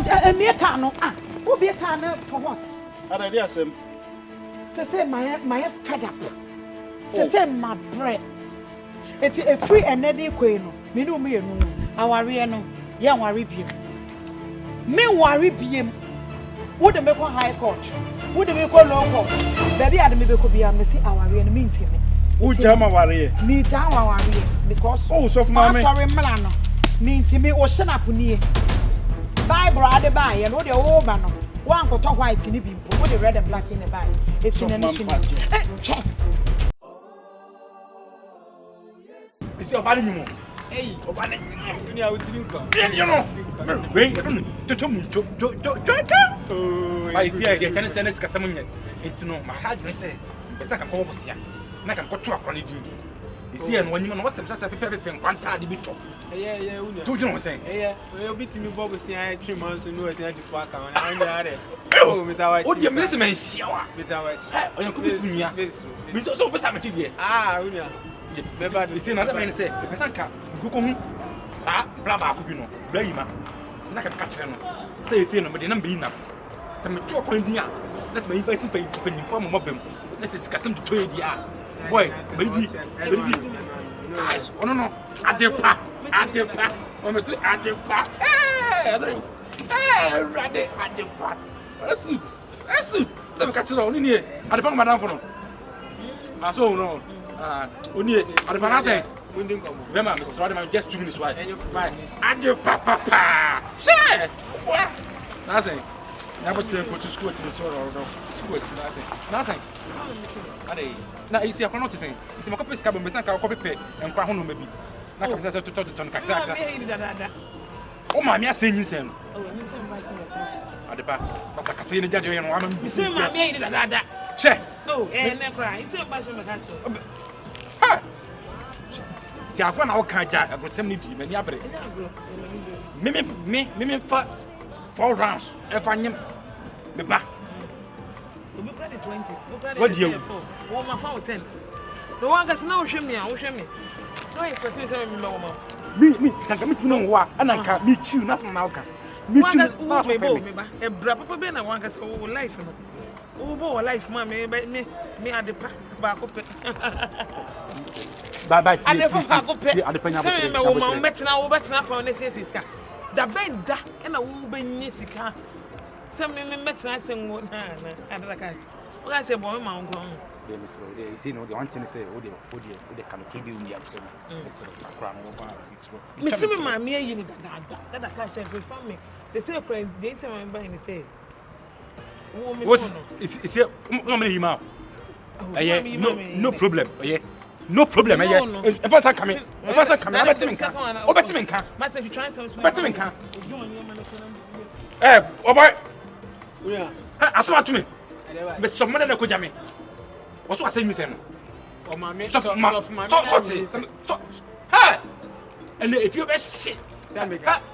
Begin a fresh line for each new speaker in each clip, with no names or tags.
what me can no who be can for what?
Ada dia asem.
Say my fed up. Say my bread. It's a free and ready queen. Me no me no. Our no. Yeah, worry him. Me worry him. Would the make high court? Would the make low court? Baby, I me could be a messy our real mean to me.
Who jama worry?
Me down our because
so mammy.
Sorry, Milano. Mean to me or send up near. Bible I buy and what the old man. One got a white in the people with the red and black in the bag. It's in an check.
It's your body. Hey, Obana, you know, wait, I see I get any sense. It's no, my heart may say, it's like a corpus here. And I can go to a quality. You see, and when you know what's just a paper and one time be top. Yeah, two you know saying, yeah, we'll be to me, Bob, see, I 3 months to know as I before. Oh, without what you miss me, shower without or you could be me. We so better material. You see, another man say, if I can't go, sir, Brava could be no, blame him. And I can catch them. Say, no, but they don't be enough. Some mature India. Let's make inviting when you form a mob. Let's discuss them to 20 years. Boy, baby. Oh no, at the pack, at the pack, on the at the pack. Hey, ready at the pack. A suit. Stop catching on in here. At the pack, madam, for no. I saw no. Only at the panase. Remember, Mr. Rodman, just 2 minutes. Why? And your papa. Say, what? Nothing. Never to go to school to the soil or school. Nothing. Now, you see, I'm not saying it's my copy scab and copy pay and Prahono maybe. Like I'm just to talk to Cacta. Oh, my, I'm saying you send. At the back, but I can see the judge and woman. You see, I made that. Share. Oh, and never cry. It's a bunch of see, I'm going to catch a good 70 many abre. Me, 4 rounds. If I am the back. What do you? Oh, my phone 10. The one that's now show me. No, it's me, come to know what, and I can't meet you, that's my outcome. Me too, that's my baby. A brother, Ben, I want us all life. Oh, boy, life, mammy, me at the back of it. Bye, I never got the penny. Woman, better now, better up on the says, the bend that and a woman, yes, some men better I sing one and like I. Well, I said, boy, my own grown. You see, no, the one thing say, oh, they can keep you in the afternoon. Mr. Mamma, you need that I can't share with family. They say, they tell me by and say, what's it's a woman, no problem, yeah. No problem, if I come in, I'm better than can. Myself, you try something better than can. Eh, oh boy, I swear to me, but some money could jam me. What's what I say, Miss Emma? Oh, my man, so, hey, and if you best shit,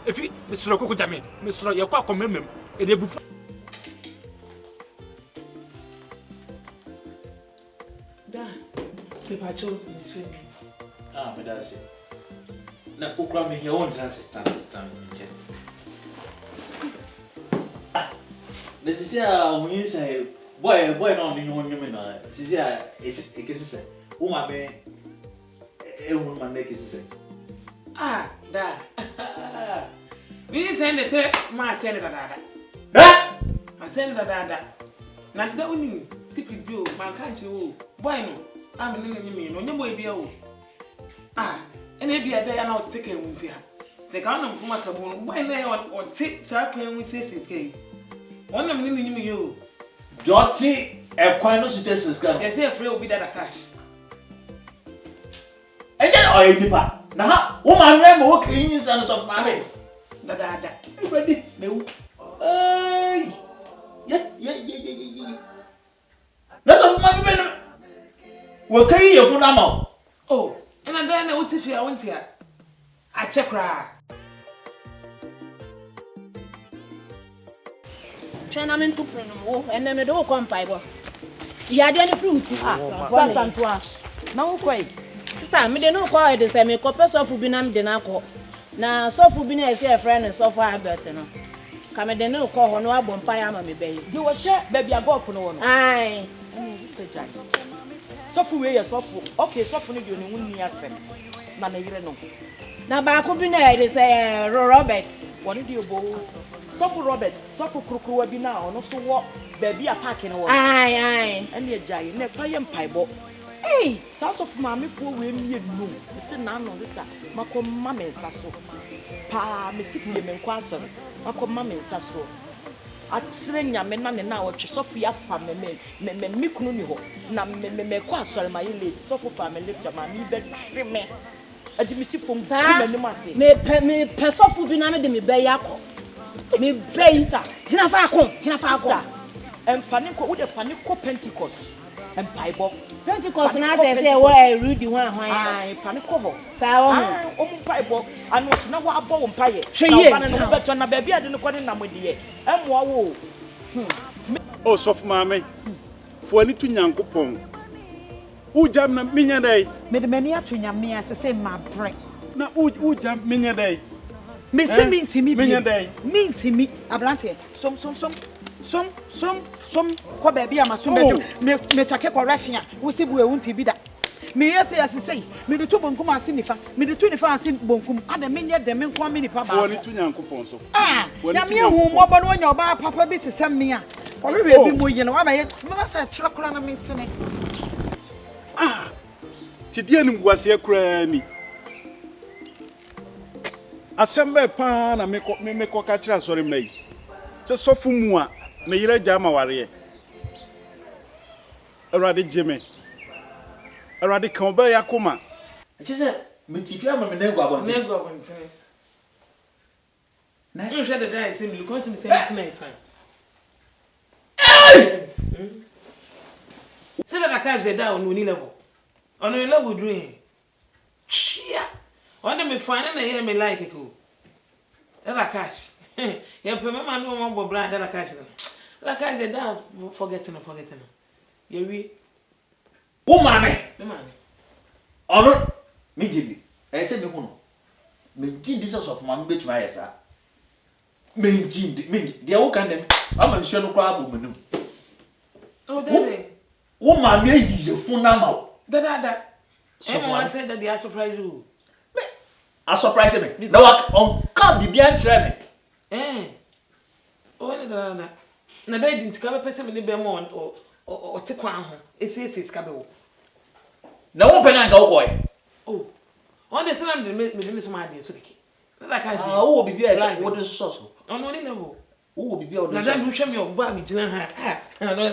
if you, Mr. Coco Jammy, Mr. Your cock, remember, and you before.
Ah, that's it. Now, who me here won't answer time. Ah, this is when you say, boy, no, you want me now. This is a kiss. Oh, my man, a woman make it say.
Ah, that. We send the my senator. My senator, not the only secret view, my country. Why no? I'm in the no, you may be old. Ah, and maybe a day I'm not taking with you. Say, I'm from my cabin. Why lay on take talking with sisters gay? One of them in you.
Dotty, a quino citizens come.
They say a free will be that a cash.
I can't oil the now, woman, remember walking in sons of my way.
That
ready, no. Yeah. That's of my venom. We'll carry you for now.
Oh, and then I want to feel I want here. I check her.
China men to preno, and then the door come fiber. You had any fruit? Ah, to us. No, quite. Sister, me no call it the same. A copper soft will be named the Naco. Now, soft will be a friend and so far better. Come de no ko ho no abom pa ya ma me be.
Di wo hye baby agolf no wo no.
Ai.
Sister Jai. Sofu we ye sofu. Okay, sofu no di oni hu ni asem. Na na yire no.
Na ba ko bi na ide say Robert.
Woni di obo. Sofu Robert, sofu krukruwa bi na ono so wo baby a park no wo.
Ai.
Ene Jai, na fa ye mpaibo. Hey, sofu maame fo we mi enu. Se na no sister, mako mama ensa so. Pa me tipi me nkwa so. Mako mama ensa so. Akyere nyame na ne na wotwe sofu ya fa me kunu ni ho na me kwa asore ma ye late sofu fa me lift ma mi be hwe me adi mi si fom kuma ni ma se
me pe sofu bi na me de me be yakọ me be isa gina fa akọ
emfa ne ko wo de fa ne ko Pentecost empaibo
Pentecost na say wo Rudy wan hwan
ai fa ne ko ho
sa wo
o mu paibo anu na wo abo wo mpaye
na
ba ne no beto na ba bia de ne ko ne namode emwa wo
Oh, soft mame. For any to Yankopon. Who jam na minya day?
Mede mani ato nyame ase se ma bre.
Na who jam minya day?
Me se mintimi bi.
Minya day.
Mintimi ablante. Som ko ba bia maso bedu. Me chake ko Russia. Wo se bu ewunti bi da. Me yese asesei. Me do to bonkum ase nifa. Me do to nifa ase bonkum. Ada menye de me nko me nifa ba.
For any to Yankopon so.
Ah, nyame hu mobo no nya oba papa bi te sem me a. Orewe bi mo ye no wa ba ye. Me na sa kire kora na me sene.
Ah. Ti dia nim guase kura ni. Asembe pa na me ko ka kira sori mai. Se sofu mu a me yire jama ware. Erade jeme. Erade kan ba yakoma.
Chese me tifi ama me na egu abonte.
Nego abontene. Na you share the guy say me look to me say nice fine. Say that cash the down on level. On the level dream. Chia. On me find na hear me like it go. That cash. Ya pe me man no mo brand that cash. That cash the down forgetting. You we.
Wo mame.
Me man.
Ono me jibi. E se me hunu. Me jindi se sof mame betu ayesa. Me jindi, me dia wo kan dem. Ama nsuo no kwa abo menum.
Oh, daddy.
Wo mame yi fun na ma.
Da. Everyone said that they are surprised you.
A surprise me. Na wa on ka bibia nkyere me.
Oh, da. Na dai didn't come person me be mo o te kwan ho. Esi ska be wo.
Na wo pena nka wo koy.
Oh. On the same me so ma dey so keke. Na ka shi.
Ah, wo bibia ese wo de so.
On no level.
Wo bibia wo de
Na
so.
dan du hwe me ogba me gina ha. No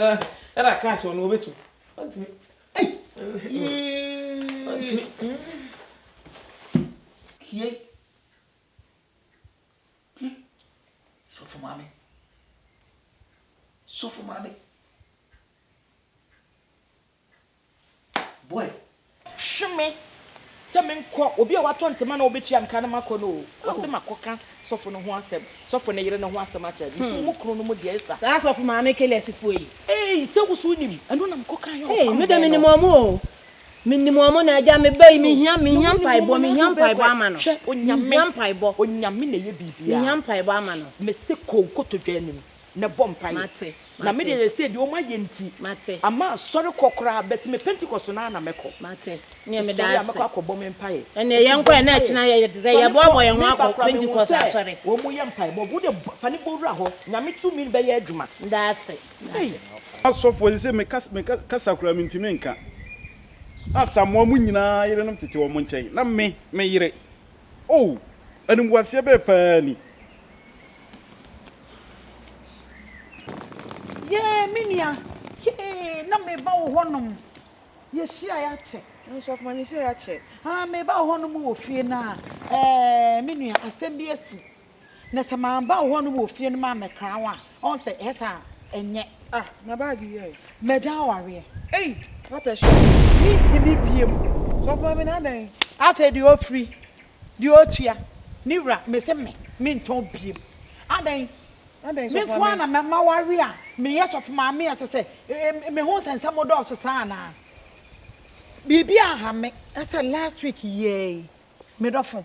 da ka shi on wo betu. Antimi.
Hey.
Antimi.
Kiye. Sofu mame. Boy.
hweme se me nko obi a wato ntema na obetua nka na makọ no o se makoka sofo no ho asem sofo ne yire no ho asem acha so mo kro no mo de esa
sa sofu maame kele asifo yi
se wusu nim anu na mkoka yo
me de minimum na aja me bai me hiam paibo ama no
onyame na ye bibia
me hiam paibo ama no
me se kokotodwa nim na bompai
mate
na me de se di o ma ye nti
mate
ama sori kokora bet me Pentecost na meko
mate ne me da ase
amako akobom mpae
ene ye nkwa na achina ye de ye bobo ye ho akọ Pentecost asori
wo mu ye mpae bo bu de fani bowura ho nyame tu mi be ye adwuma
da ase
Asofo se me kasa kura mi ntimi nka. Asamo mu nyina yire nom tete wo mo nkyɛn. Na me yire. Oh, anim wase be paani.
Ye minia. Na me ba wo honom. Ye sia ya che.
Nso fa me sia ya che.
Ha me ba wo honom wo fie na. Minia asem bi asi. Na se ma ba wo honom wo fie no ma me kan wa. On se esa enye.
Ah, na bag ye.
Me ja ware.
Hey, what a shot.
Ni ti bi biem.
So fa me na dan.
Afa di o free. Di o tua. Ni wra me se me nton biem. Adan me kwa na me ma ware a me yes of ma me to say me ho sense mo do so sa na bibia ha me asa last week ye me do fo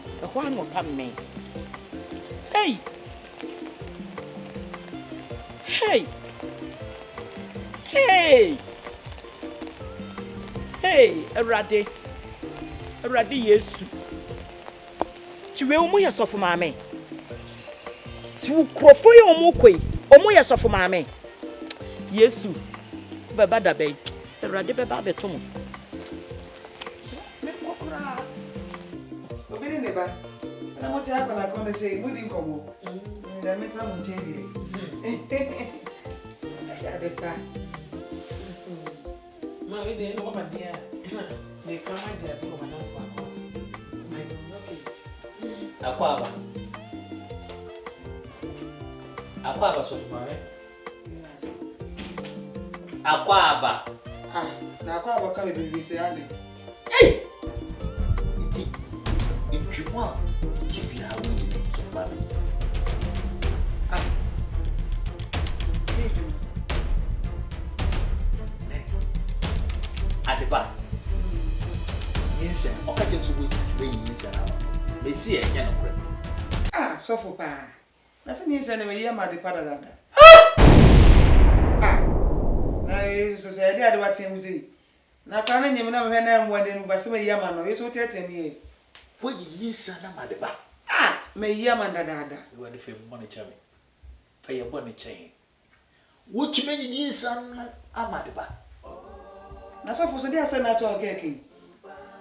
no ho ano pa me hey hey hey hey Erade Yesu tiwe omo yesofo maame ti ukrofo ye omo koi omo yesofo maame Yesu baba da be Erade beba beto mo
me kokura obiri ne ba na mo ti akọ na kon say mu di nkomo na me ta mo nchebi ya de pa
ma we de no ba dia ne kama je bi ko na kwa
Akwaba so mare. Akwaba.
Na akwaba ka be se ade.
Hey! Iti. Intrimwa kivia wi so mare. Adeba. Yinse, okache so we yinse na. Mesi e nya no kure.
So for pa. Na se ni se na me yema de pada dada. Na so se ade wat em zi. Na ka na nyem na me na em wade no ba se me yema no. Yeso tete mi e.
Wo yinse na ma de ba.
Me yema dada.
You are the fame money chame. Fa ye boni chain. Wo chime yinse na amade ba.
Na so for so dia se na to ogeke.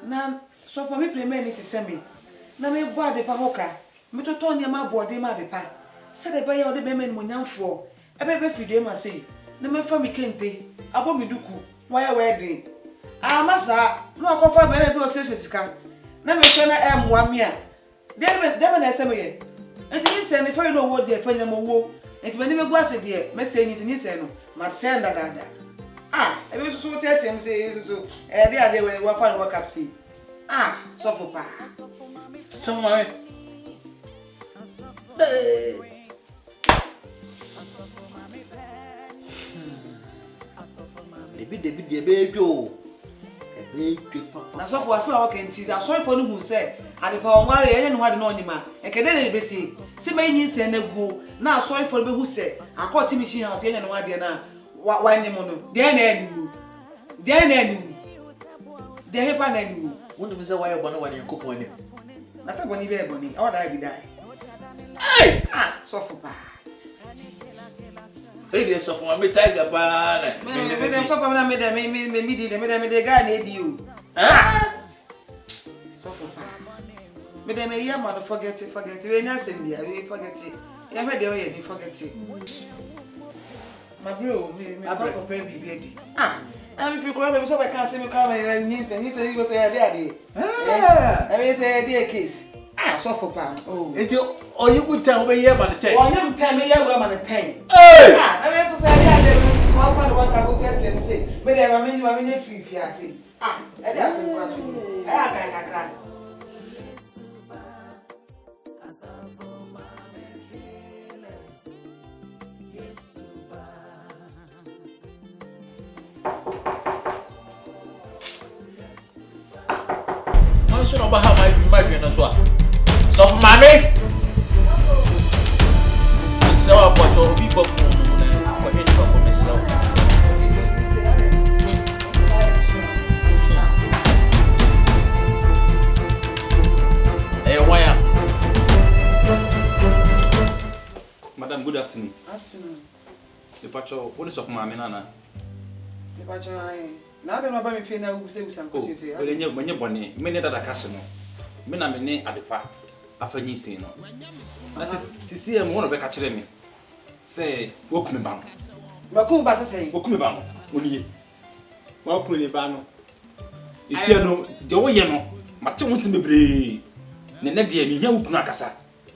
Na so for me play ni ti se me. Na me bo ade pa hoka. Me to ton ma body ma de pa. Se de ba ya ode be men mo nyamfo. E be fidie ma sei. Na me fa mi kente. Abo mi duku. Why wedding? Masa, no akofa be be o se sika. Na me so na emwa me a. Dem na ese me ye. Enti ni se ni fa no wo de fa nyam wo. Enti me ni me gu ase de. Me se ni se no. Ma send dada. E be so tete me se so. De ade we wa fa no kapsi. So for pa.
So mare. Debi ebe jo. Ebe jo papa.
Na so for ase wa kenti. Da so for no hu se ade pa onware ye no hade no onyima. Ekede na ebe si. Se me yin se na guo. Na so for be hu se akoti mi shi house ye no hade na wa nyimo no. De na enu. Dia na ni. Dia he pa na ni.
Wọ́n mi sẹ́ wáyé bọ̀ náà wà ní nkópọ̀ ni.
Na sẹ́ bọ̀ ní bẹ́ẹ̀ bọ̀ ní. Ọ̀ dà bí dà. Sọ́fù pa.
Hey, there's a for me tiger ban.
Me dem sọ́fù na me dem me de guy na edi o. Sọ́fù pa. Me dem e ma no forget. We nya sem dia, we forget. Ya hwe de o ye ni forget. My bro, me call pay bibi edi. I'm if you go me so I can't say me come and ni say you go say there. I mean say there case. Sọ́fù pa. Oh.
Eti o you good time we here man 10.
O you time me here we man 10.
Hey!
I mean so say there small friend one ka go tell me say me there ma me free ase. E dey ase kwa so. Kan kakra.
Man should not have my dream as well. So mommy. So what will be book for him for Miss Low. Hey, why am?
Madam, good afternoon.
Afternoon.
The patrol, what is of my nana?
The patrol, now they know about me feeling now. We say some questions here.
But when you're bonny, many that are casino. Men are many at the park. After you see no. That's CCM one of the catching me. Say, walk me back.
Bakum basa say.
Walk me back. Only.
Walk me back.
You see, no, the way you know, my two wants to be brave. Nedia, me here, Ukunakasa.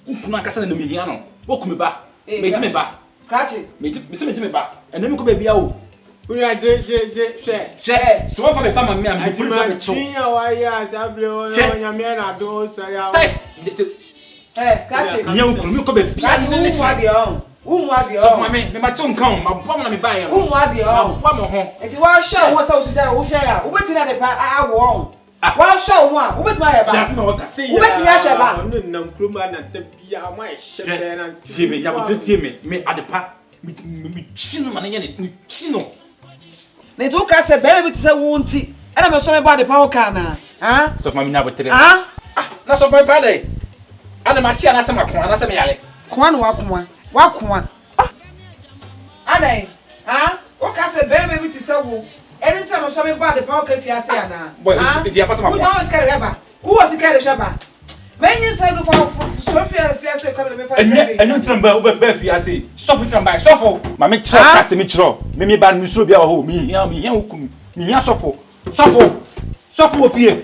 Ukunakasa and the Miano. Walk me back. Make me back.
Catch it.
Make me back. And then we could be out.
Who are
Share. So what for the Bama me and the
catch it.
You could be
Catch it. Who
me my tongue come, my bomb me buy.
Who was the
home?
It's one show what's out there. Who share? Who waiting at the I won. One show one. Who wait my hair back? Who waiting at your back?
No, Kruma and the Pia, my ship and
see me. Now, me at the park. Me chino man again. Me chino.
They took us a baby to say won't it. And I'm sorry about the power can. Huh?
So, my never tell you.
Huh?
That's what my brother. And the machine, I said, my corner, I said, me,
Kwan wakwa. Ade, huh? What can say baby to say wo? Anytime I saw me about the power can you say na.
Boy, it's your person.
Who knows carry rubber? Who was the carry shaba? When you say go for Sophia fiase come me for.
And you tremble over fiase. Sophie tremble. Sofo. Mama chiro kase me chiro. Me ban mi so bia ho mi ya hukum. Mi ya sofo. Sofo ofie.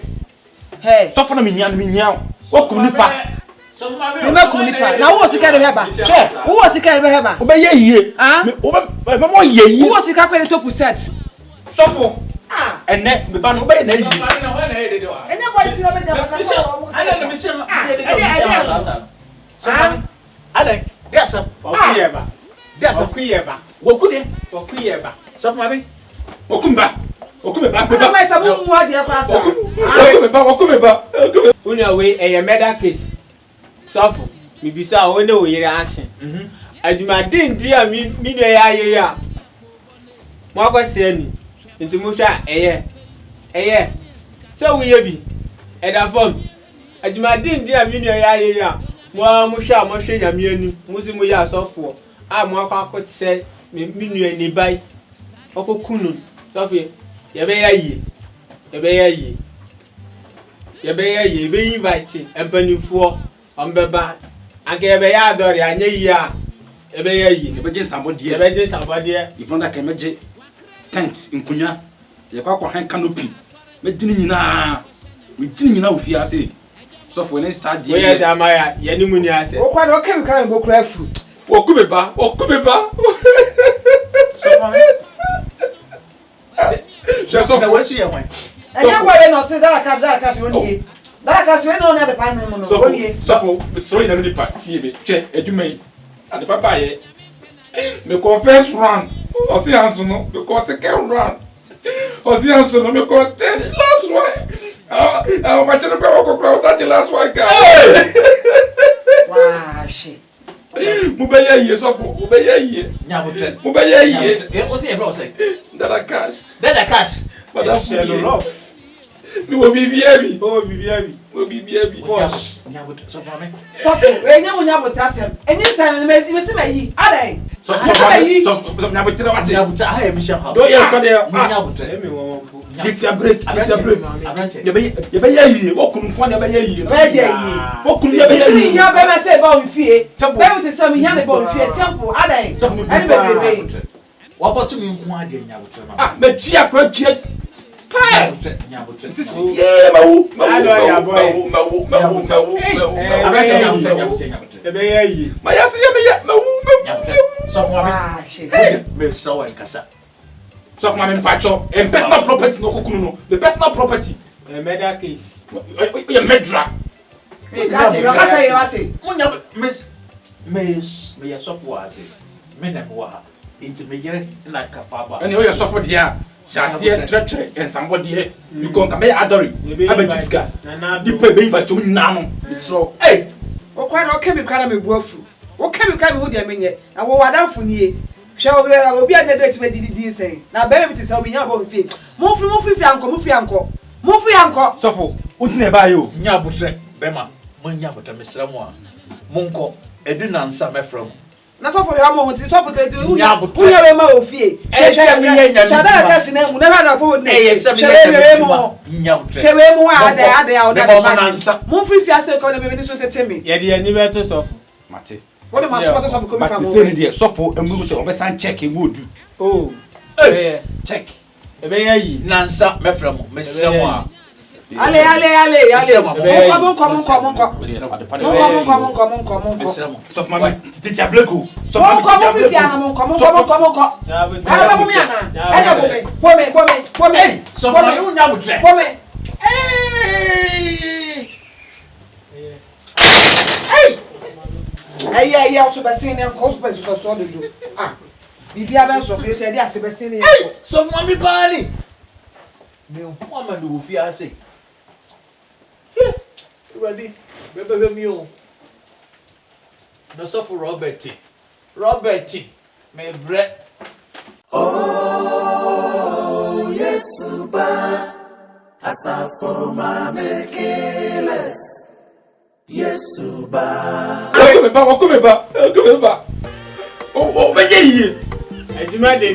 Hey.
Sofo na mi nya. Wokum nipa.
Me communicate. Now who was the carry rubber? Who was the carry rubber?
Obe ye yie. Me mo ye yie.
Who was the carry to percent?
Sofo. And then me ban obe na yie.
And then boy see no be there.
Ade, yes sir.
Okuyeba.
Yes sir.
Okuyeba.
Wokude.
Okuyeba.
So mommy.
Okumba.
Ana mai sabu mu ade pasa.
Okumba.
Una we a murder case. Suffer. Me bisa o ne o yere action. Aduma din dia mi no ya. Mo akwase ni. Nti mo hwa eye. So we ye bi. E da form. Aduma din dia mi no ya. Mo hwa mo hwe nyame ani. Mo si mo ya sofo. Mo akwakose mi no ni bai. Okokunu. Suffer. Ye be ya yi. Ye be invite empanifo. Ombeba anke ebe ya adori anye yi a ebe ya yi
ebe je sambodie if not can meje tent nkunya ye kwa han canopy me dini nyina ofie ase so for any start
die we ya amaya ye ni muni ase
o kwa do kem kan go kura fu
okubeba
So mama so na wesu ye hwan
enya gwa we no se da kasa woni that cause we no na the pan no
so sorry na me party be che edumai ade papa ye me confess run o si anso no because second run o si anso no me ko last one ma chero ko kura o sa the last one guy
wow shit
mu be ye so mu be ye
nya botre
mu be ye
o si e bro say
that cash Madam
Shelo.
Mi wo bibia bi.
Oh, bibia bi.
Wo bibia bi.
Wash.
Nyabutre so for me.
Sopo, enye mo nyabutre asem. Enye san me se mayi. Adai.
So nyabutre wate.
Nyabutre ha e mission house.
Do ye ko de.
Nyabutre.
Emi wo mpo.
Titia break.
Abranche.
Ye be yi. Wo kunu kwa de be yi.
Be de yi.
Wo kunu de be
Isi
yi.
nya be me se ba on fie. Be me te se mi nya ne ba on fie simple. Adai. Ani be.
Wabotu mi nko ade nyabutre ma.
Ah, me tia kwa tia. Kai.
Nyabutre.
Sisi ye mawu.
Mawu.
Abranche nyabutre.
Ebe ya yi.
Ma ya se ye me ye mawu.
Nyabutre. So for me.
Ah, shit.
Me so en kasa.
So come me pacho. And personal property no kokunu no. The personal property.
A murder case.
Ye medra.
Ka say wate.
Munya me so for ase. Me na mo ha. Inti me yere na kapaba.
And you suffer there. Shasie tretre and somebody here. You go come adori. Abejiska. You pay be pacho na no. It's so.
Hey. O kwa na o ke bi kwa na me buafu. O ke bi kwa me ho dia menye. Na wo wadanfo nie. Hwe obi a na date me didi sen. Na be me ti se obi nya bo mfi. Mo fri anko.
Suffer. What na ba yo?
Nyabutre. Bema. Mo nyabutre me sra mo a. Monko edu na nsa mefra mo.
Na so for ya mo hunti so for ke tu
Nya butre.
unya we ma ofie. Shada ka sina mu na ba na fo ne. Shewe mo.
Nyabutre.
Shewe mo ada o
Me
da
mo na nsa.
mo fri fi ase ko na me ni so tete me.
Ye de ani beto sofo.
Mate.
What am I supposed to come
But
from?
say there suffer and we say obesan check e wodu.
Oh.
Check.
Ebe ya yi.
Na nsa mefra mo. Me sra mo a.
Ale. Monko.
So mama titi ableko. So
Monko
Hey, so for you nyabutre.
Hey, also be seen and cause by so do. Ah. Bibia ben so you say dey ase be seen.
Hey, so for me bali. Me ho ma do fi ase. Ready? Bebe mi o. No so for Robert. Me bre.
Oh, yes, Suba. Asafo ma mekeles. Yes, Suba.
Come ba. Oh, be ye.
Ejima de.